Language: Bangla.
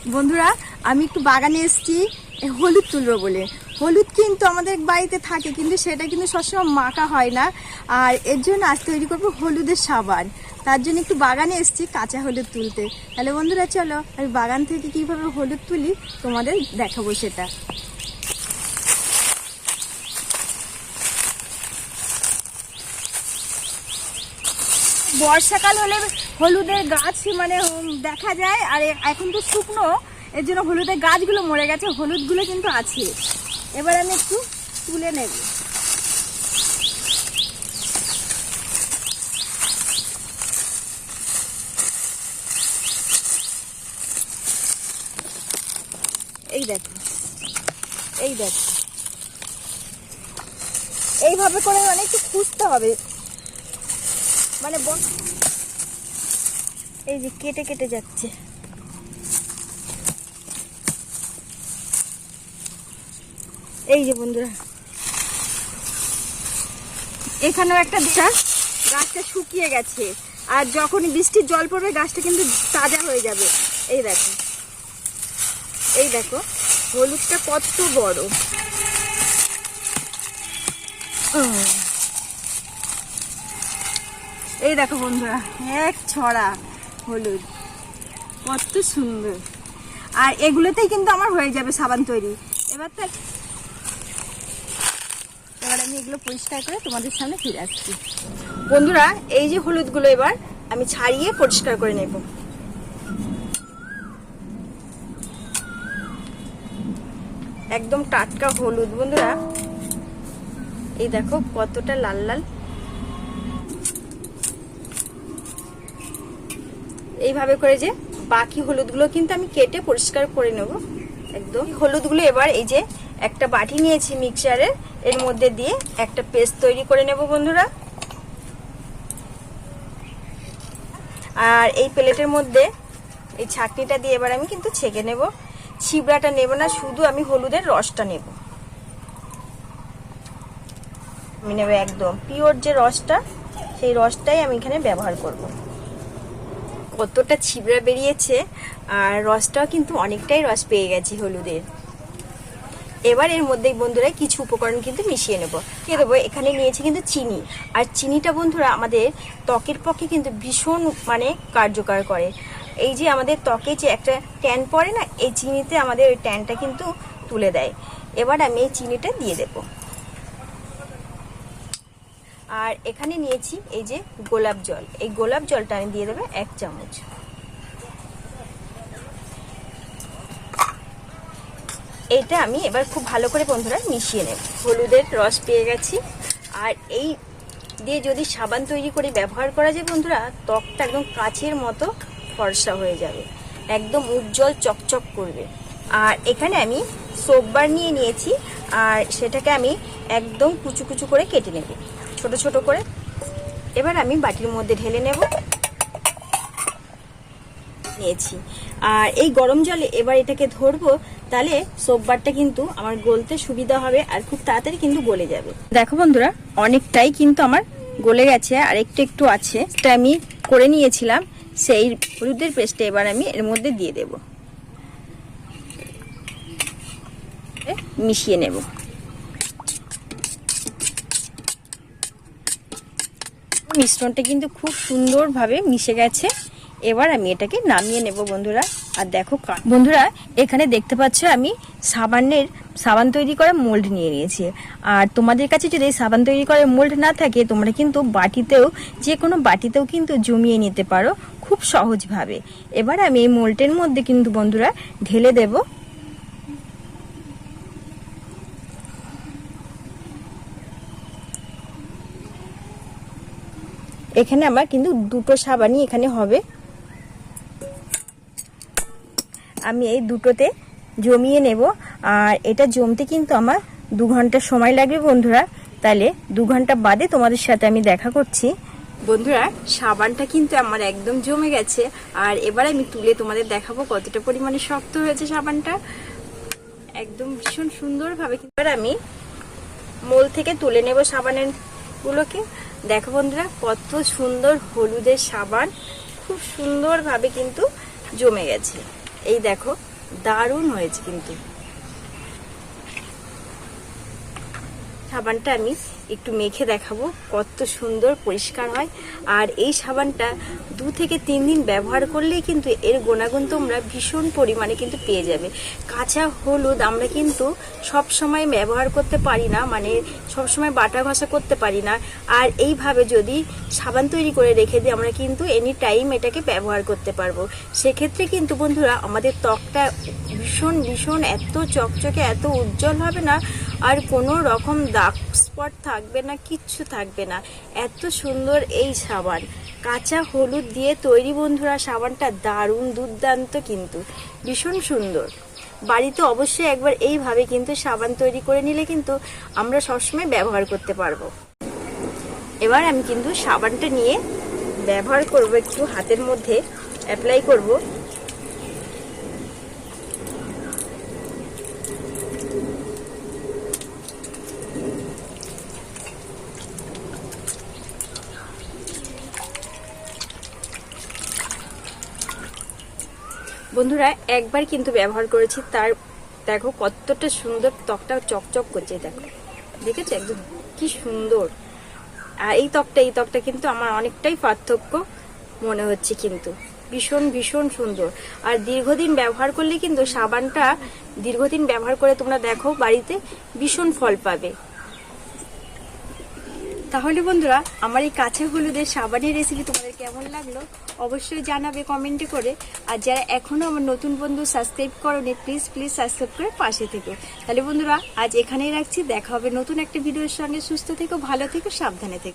বন্ধুরা, আমি একটু বাগানে এসেছি হলুদ তুলবো বলে। হলুদ কিন্তু আমাদের বাড়িতে থাকে, কিন্তু সেটা কিন্তু সবসময় মাখা হয় না। আর এর জন্য আজ তৈরি করবো হলুদের সাবান। তার জন্য একটু বাগানে এসেছি কাঁচা হলুদ তুলতে। তাহলে বন্ধুরা চলো, আমি বাগান থেকে কিভাবে হলুদ তুলি তোমাদের দেখাবো সেটা। বর্ষাকাল হলে হলুদের গাছ মানে দেখা যায়, আর এখন তো শুকনো, এর জন্য হলুদের গাছগুলো মরে গেছে, হলুদগুলো কিন্তু আছে। এবার আমি একটু তুলে নেব। এই দেখো, এই দেখো, এইভাবে করে মানে একটু খুঁজতে হবে, মানে এই যে কেটে কেটে যাচ্ছে। এই যে বন্ধুরা, এখানেও একটা গাছটা শুকিয়ে গেছে, আর যখন বৃষ্টির জল পড়বে গাছটা কিন্তু তাজা হয়ে যাবে। এই দেখো, এই দেখো হলুদটা কত বড়। এই দেখো বন্ধুরা, এক ছড়া হলুদ, কত সুন্দর। আর এগুলোতেই কিন্তু আমার হয়ে যাবে সাবান তৈরি। এবার আমি এগুলো পরিষ্কার করে তোমাদের সামনে ফিরে আসছি। বন্ধুরা, এই যে হলুদগুলো এবার আমি ছাড়িয়ে পরিষ্কার করে নেব। একদম টাটকা হলুদ বন্ধুরা, এই দেখো কতটা লাল লাল। এইভাবে করে যে বাকি হলুদগুলো কিন্তু আমি কেটে পরিষ্কার করে নেব একদম। হলুদগুলো এবার এই যে একটা বাটি নিয়েছি মিক্সচারের, এর মধ্যে দিয়ে একটা পেস্ট তৈরি করে নেব বন্ধুরা। আর এই প্লেটের মধ্যে এই ছাঁকনিটা দিয়ে এবার আমি কিন্তু ছেঁকে নেব। ছিবড়াটা নেব না, শুধু আমি হলুদের রসটা নেব। আমি নেব একদম পিওর যে রসটা, সেই রসটাই আমি এখানে ব্যবহার করব। কতটা ছিবড়া বেরিয়েছে, আর রসটাও কিন্তু অনেকটাই রস পেয়ে গেছি হলুদের। এবার এর মধ্যে বন্ধুরা কিছু উপকরণ কিন্তু মিশিয়ে নেব। দিয়ে দেবো, এখানে নিয়েছি কিন্তু চিনি। আর চিনিটা বন্ধুরা আমাদের ত্বকের পক্ষে কিন্তু ভীষণ মানে কার্যকর করে। এই যে আমাদের ত্বকে যে একটা ট্যান পড়ে না, এই চিনিতে আমাদের ওই ট্যানটা কিন্তু তুলে দেয়। এবার আমি এই চিনিটা দিয়ে দেব। আর এখানে নিয়েছি এই যে গোলাপ জল, এই গোলাপ জলটা আমি দিয়ে দেবো 1 চামচ। এইটা আমি এবার খুব ভালো করে বন্ধুরা মিশিয়ে নেব। হলুদের রস পেয়ে গেছি, আর এই দিয়ে যদি সাবান তৈরি করে ব্যবহার করা যায় বন্ধুরা, ত্বকটা একদম কাচের মতো ফর্সা হয়ে যাবে, একদম উজ্জ্বল চকচক করবে। আর এখানে আমি সোপ বার নিয়ে নিয়েছি, আর সেটাকে আমি একদম কুচু কুচু করে কেটে নেব, ছোট ছোট করে। এবার আমি বাটির মধ্যে ঢেলে নেব নিয়েছি। আর এই গরম জলে এবার এটাকে ধরবো, তাহলে সোপ বারটা কিন্তু আমার গলতে সুবিধা হবে, আর খুব তাড়াতাড়ি কিন্তু গলে যাবে। দেখো বন্ধুরা, অনেকটাই কিন্তু আমার গলে গেছে, আর একটু একটু আছে। এটা আমি করে নিয়েছিলাম, সেই হলুদের পেস্টটা এবার আমি এর মধ্যে দিয়ে দেব, মিশিয়ে নেব। মিশ্রণটা কিন্তু খুব সুন্দরভাবে মিশে গেছে। এবার আমি এটাকে নামিয়ে নেব বন্ধুরা। আর দেখো বন্ধুরা, এখানে দেখতে পাচ্ছ আমি সাবান তৈরি করা মোল্ড নিয়ে নিয়েছি। আর তোমাদের কাছে যদি সাবান তৈরি করার মোল্ড না থাকে, তোমরা কিন্তু বাটিতেও, যে কোনো বাটিতেও কিন্তু জমিয়ে নিতে পারো খুব সহজভাবে। এবার আমি এই মোল্ডের মধ্যে কিন্তু বন্ধুরা ঢেলে দেব। এখানে আমার কিন্তু দুটো সাবানই এখানে হবে। আমি এই দুটোতে জমিয়ে নেব, আর এটা জমতে কিন্তু আমার 2 ঘন্টা সময় লাগবে বন্ধুরা। তাহলে 2 ঘন্টা বাদে তোমাদের সাথে আমি দেখা করছি। বন্ধুরা, সাবানটা কিন্তু আমার একদম জমে গেছে, আর এবার আমি তুলে তোমাদের দেখাবো কতটা পরিমাণে শক্ত হয়েছে সাবানটা, একদম ভীষণ সুন্দরভাবে। এবার আমি মোল থেকে তুলে নেব সাবানের গুলোকে। দেখো বন্ধুরা, কত সুন্দর হলুদের সাবান, খুব সুন্দরভাবে কিন্তু জমে গেছে। এই দেখো দারুণ হয়েছে কিন্তু। সাবানটা আমি একটু মেখে দেখাবো কত সুন্দর পরিষ্কার হয়। আর এই সাবানটা 2 থেকে 3 দিন ব্যবহার করলেই কিন্তু এর গুণাগুণ তোমরা ভীষণ পরিমাণে কিন্তু পেয়ে যাবে। কাঁচা হলুদ আমরা কিন্তু সব সময় ব্যবহার করতে পারি না, মানে সব সময় বাটা ঘষা করতে পারি না। আর এইভাবে যদি সাবান তৈরি করে রেখে দিই আমরা কিন্তু এনি টাইম এটাকে ব্যবহার করতে পারবো। সেক্ষেত্রে কিন্তু বন্ধুরা আমাদের ত্বকটা ভীষণ ভীষণ এত চকচকে, এত উজ্জ্বল হবে না, আর কোনো রকম দাগ স্পট থাকবে না, কিচ্ছু থাকবে না। এত সুন্দর এই সাবান, কাঁচা হলুদ দিয়ে তৈরি বন্ধুরা। সাবানটা দারুণ দুর্দান্ত কিন্তু, ভীষণ সুন্দর। বাড়িতে অবশ্যই একবার এইভাবে কিন্তু সাবান তৈরি করে নিলে কিন্তু আমরা সবসময় ব্যবহার করতে পারবো। এবার আমি কিন্তু সাবানটা নিয়ে ব্যবহার করব, একটু হাতের মধ্যে অ্যাপ্লাই করব। বন্ধুরা একবার কিন্তু ব্যবহার করেছি, তার দেখো কতটা সুন্দর, ত্বকটা চকচক করছে, দেখো দেখেছো একদম কি সুন্দর। আর এই ত্বকটা কিন্তু আমার অনেকটাই পার্থক্য মনে হচ্ছে কিন্তু, ভীষণ ভীষণ সুন্দর। আর দীর্ঘদিন ব্যবহার করলে কিন্তু সাবানটা দীর্ঘদিন ব্যবহার করে তোমরা দেখো বাড়িতে ভীষণ ফল পাবে। তাহলে বন্ধুরা আমার এই কাঁচা হলুদের সাবানের রেসিপি তোমাদের কেমন লাগলো অবশ্যই জানাবে কমেন্টে করে। আর যারা এখনো আমার নতুন বন্ধু সাবস্ক্রাইব করোনি প্লিজ প্লিজ সাবস্ক্রাইব করে পাশে থেকো। তাহলে বন্ধুরা আজ এখানেই রাখছি, দেখা হবে নতুন একটা ভিডিওর সঙ্গে। সুস্থ থেকো, ভালো থেকো, সাবধানে থেকো।